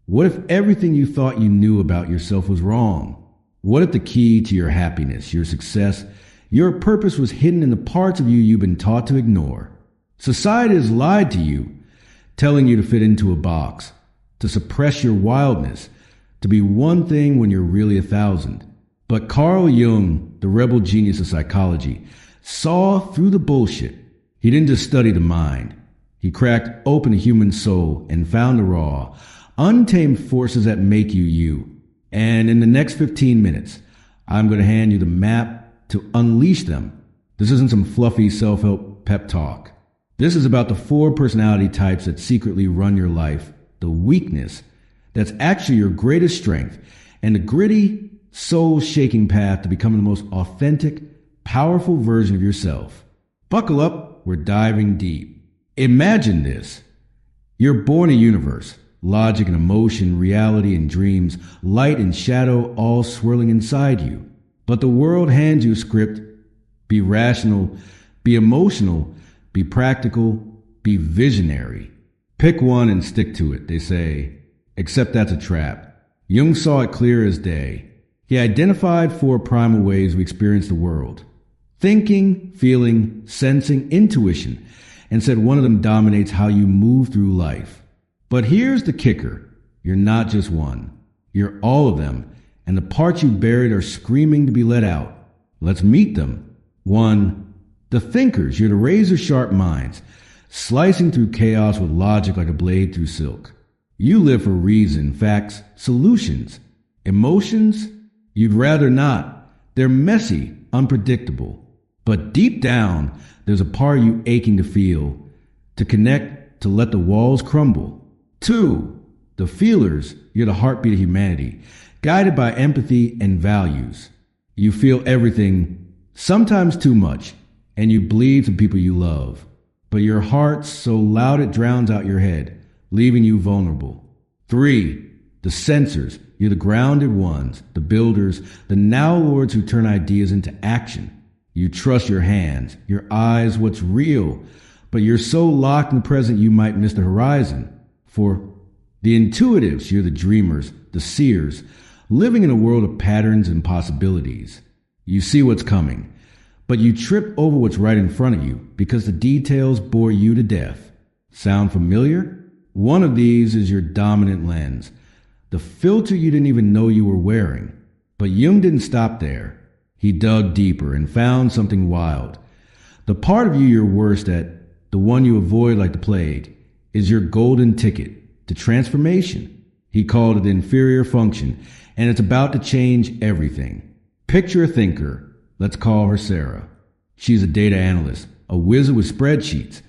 What if everything you thought you knew about yourself was wrong? What if the key to your happiness, your success, your purpose was hidden in the parts of you you've been taught to ignore? Society has lied to you, telling you to fit into a box, to suppress your wildness, to be one thing when you're really 1,000. But Carl Jung, the rebel genius of psychology, saw through the bullshit. He didn't just study the mind. He cracked open the human soul and found the raw, untamed forces that make you you. And in the next 15 minutes, I'm going to hand you the map to unleash them. This isn't some fluffy self-help pep talk. This is about the 4 personality types that secretly run your life, the weakness that's actually your greatest strength, and the gritty, soul-shaking path to becoming the most authentic, powerful version of yourself. Buckle up, we're diving deep. Imagine this. You're born a universe, logic and emotion, reality and dreams, light and shadow all swirling inside you. But the world hands you a script. Be rational, be emotional, be practical, be visionary. Pick one and stick to it, they say. Except that's a trap. Jung saw it clear as day. He identified 4 primal ways we experience the world. Thinking, feeling, sensing, intuition, and said one of them dominates how you move through life. But here's the kicker. You're not just one. You're all of them, and the parts you buried are screaming to be let out. Let's meet them. 1. The thinkers. You're the razor-sharp minds, slicing through chaos with logic like a blade through silk. You live for reason, facts, solutions. Emotions? You'd rather not. They're messy, unpredictable. But deep down, there's a part of you aching to feel, to connect, to let the walls crumble. 2. The feelers. You're the heartbeat of humanity, guided by empathy and values. You feel everything, sometimes too much, and you bleed for people you love. But your heart's so loud it drowns out your head, leaving you vulnerable. 3. The sensors. You're the grounded ones, the builders, the now lords who turn ideas into action. You trust your hands, your eyes, what's real, but you're so locked in the present you might miss the horizon. 4. The intuitives. You're the dreamers, the seers, living in a world of patterns and possibilities. You see what's coming, but you trip over what's right in front of you because the details bore you to death. Sound familiar? One of these is your dominant lens, the filter you didn't even know you were wearing. But Jung didn't stop there. He dug deeper and found something wild. The part of you you're worst at, the one you avoid like the plague, is your golden ticket to transformation. He called it inferior function, and it's about to change everything. Picture a thinker. Let's call her Sarah. She's a data analyst, a wizard with spreadsheets,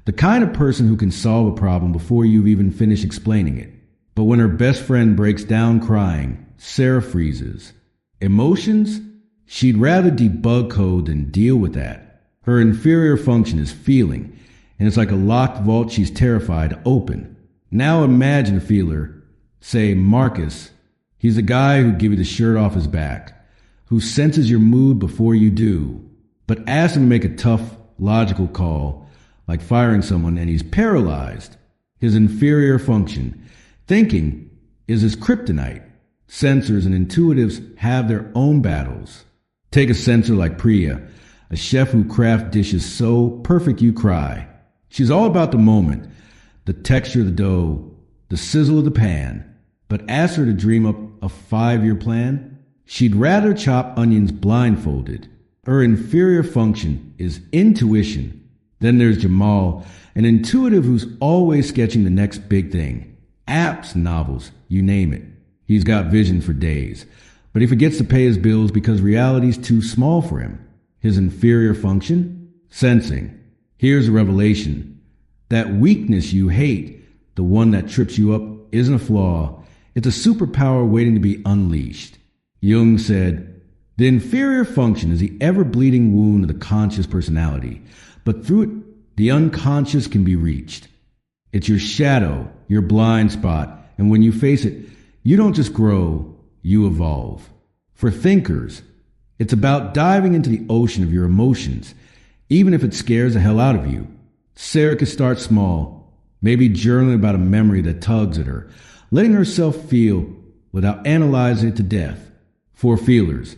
the kind of person who can solve a problem before you've even finished explaining it. But when her best friend breaks down crying, Sarah freezes. Emotions? She'd rather debug code than deal with that. Her inferior function is feeling, and it's like a locked vault she's terrified to open. Now imagine a feeler, say Marcus. He's a guy who'd give you the shirt off his back, who senses your mood before you do. But ask him to make a tough, logical call, like firing someone, and he's paralyzed. His inferior function, thinking, is his kryptonite. Sensors and intuitives have their own battles. Take a sensor like Priya, a chef who crafts dishes so perfect you cry. She's all about the moment, the texture of the dough, the sizzle of the pan. But ask her to dream up a 5-year plan. She'd rather chop onions blindfolded. Her inferior function is intuition. Then there's Jamal, an intuitive who's always sketching the next big thing. Apps, novels, you name it. He's got vision for days, but he forgets to pay his bills because reality's too small for him. His inferior function? Sensing. Here's a revelation. That weakness you hate, the one that trips you up, isn't a flaw. It's a superpower waiting to be unleashed. Jung said, the inferior function is the ever-bleeding wound of the conscious personality, but through it, the unconscious can be reached. It's your shadow, your blind spot, and when you face it, you don't just grow, you evolve. For thinkers, it's about diving into the ocean of your emotions, even if it scares the hell out of you. Sarah could start small, maybe journaling about a memory that tugs at her, letting herself feel without analyzing it to death. For feelers,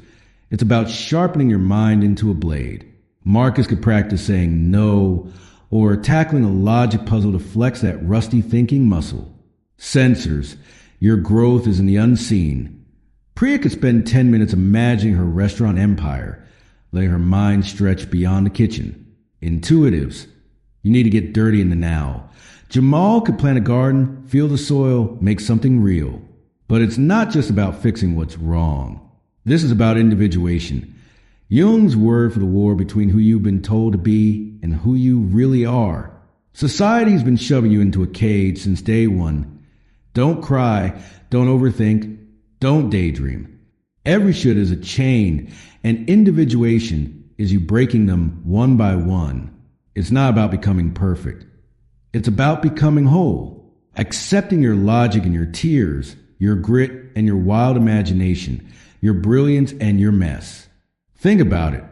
it's about sharpening your mind into a blade. Marcus could practice saying no or tackling a logic puzzle to flex that rusty thinking muscle. Sensors, your growth is in the unseen. Priya could spend 10 minutes imagining her restaurant empire, letting her mind stretch beyond the kitchen. Intuitives, you need to get dirty in the now. Jamal could plant a garden, feel the soil, make something real. But it's not just about fixing what's wrong. This is about individuation. Jung's word for the war between who you've been told to be and who you really are. Society's been shoving you into a cage since day one. Don't cry, don't overthink, don't daydream. Every should is a chain, and individuation is you breaking them one by one. It's not about becoming perfect. It's about becoming whole, accepting your logic and your tears, your grit and your wild imagination, your brilliance and your mess. Think about it.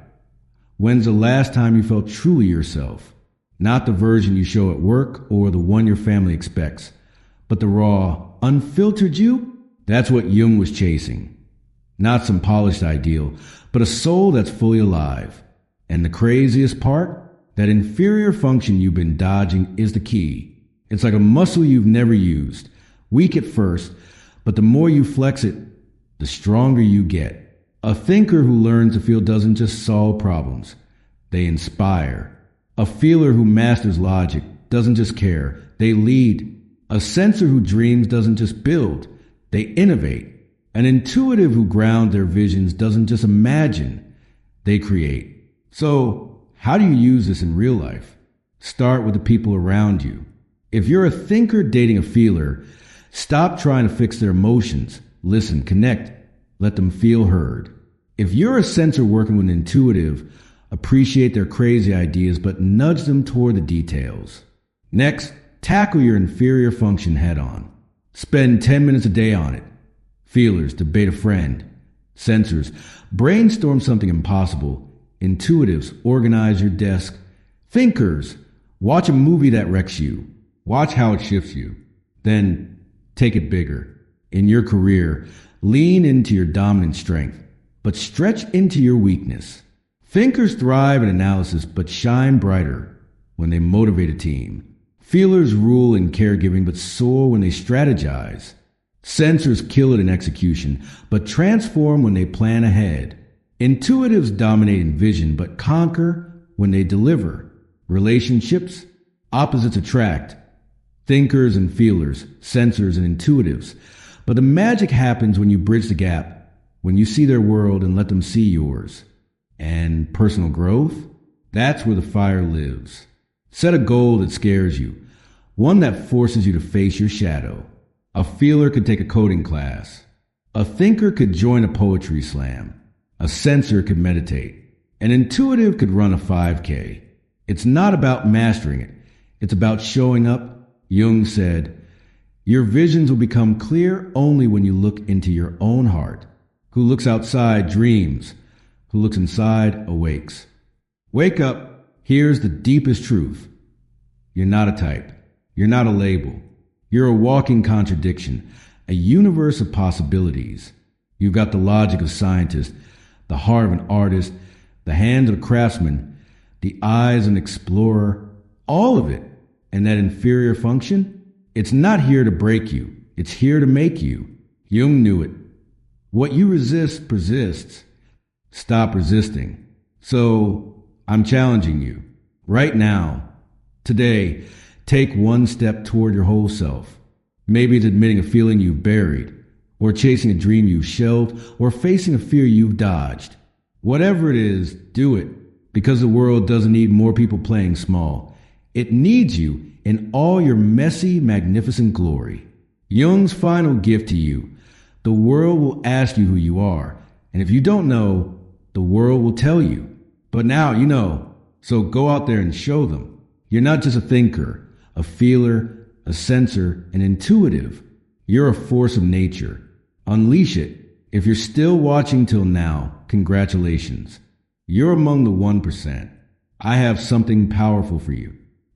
When's the last time you felt truly yourself? Not the version you show at work or the one your family expects, but the raw, unfiltered you? That's what Jung was chasing. Not some polished ideal, but a soul that's fully alive. And the craziest part? That inferior function you've been dodging is the key. It's like a muscle you've never used. Weak at first, but the more you flex it, the stronger you get. A thinker who learns to feel doesn't just solve problems. They inspire. A feeler who masters logic doesn't just care. They lead. A sensor who dreams doesn't just build. They innovate. An intuitive who grounds their visions doesn't just imagine. They create. So, how do you use this in real life? Start with the people around you. If you're a thinker dating a feeler, stop trying to fix their emotions. Listen, connect, let them feel heard. If you're a sensor working with an intuitive, appreciate their crazy ideas, but nudge them toward the details. Next, tackle your inferior function head on. Spend 10 minutes a day on it. Feelers, debate a friend. Sensors, brainstorm something impossible. Intuitives, organize your desk. Thinkers, watch a movie that wrecks you. Watch how it shifts you. Then take it bigger. In your career, lean into your dominant strength, but stretch into your weakness. Thinkers thrive in analysis, but shine brighter when they motivate a team. Feelers rule in caregiving, but soar when they strategize. Sensors kill it in execution, but transform when they plan ahead. Intuitives dominate in vision, but conquer when they deliver. Relationships, opposites attract. Thinkers and feelers, sensors and intuitives. But the magic happens when you bridge the gap, when you see their world and let them see yours. And personal growth? That's where the fire lives. Set a goal that scares you, one that forces you to face your shadow. A feeler could take a coding class. A thinker could join a poetry slam. A sensor could meditate. An intuitive could run a 5K. It's not about mastering it. It's about showing up. Jung said, your visions will become clear only when you look into your own heart. Who looks outside dreams. Who looks inside awakes. Wake up. Here's the deepest truth. You're not a type. You're not a label. You're a walking contradiction, a universe of possibilities. You've got the logic of a scientist, the heart of an artist, the hands of a craftsman, the eyes of an explorer, all of it. And that inferior function? It's not here to break you. It's here to make you. Jung knew it. What you resist persists. Stop resisting. So, I'm challenging you. Right now, today, take one step toward your whole self. Maybe it's admitting a feeling you've buried, or chasing a dream you've shelved, or facing a fear you've dodged. Whatever it is, do it, because the world doesn't need more people playing small. It needs you in all your messy, magnificent glory. Jung's final gift to you. The world will ask you who you are, and if you don't know, the world will tell you. But now you know, so go out there and show them. You're not just a thinker, a feeler, a sensor, an intuitive. You're a force of nature. Unleash it. If you're still watching till now, congratulations. You're among the 1%. I have something powerful for you.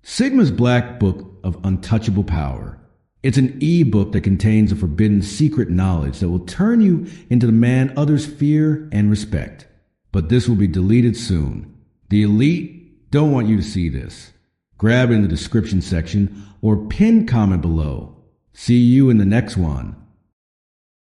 Sigma's Black Book of Untouchable Power. It's an ebook that contains a forbidden secret knowledge that will turn you into the man others fear and respect. But this will be deleted soon. The elite don't want you to see this. Grab it in the description section or pin comment below. See you in the next one.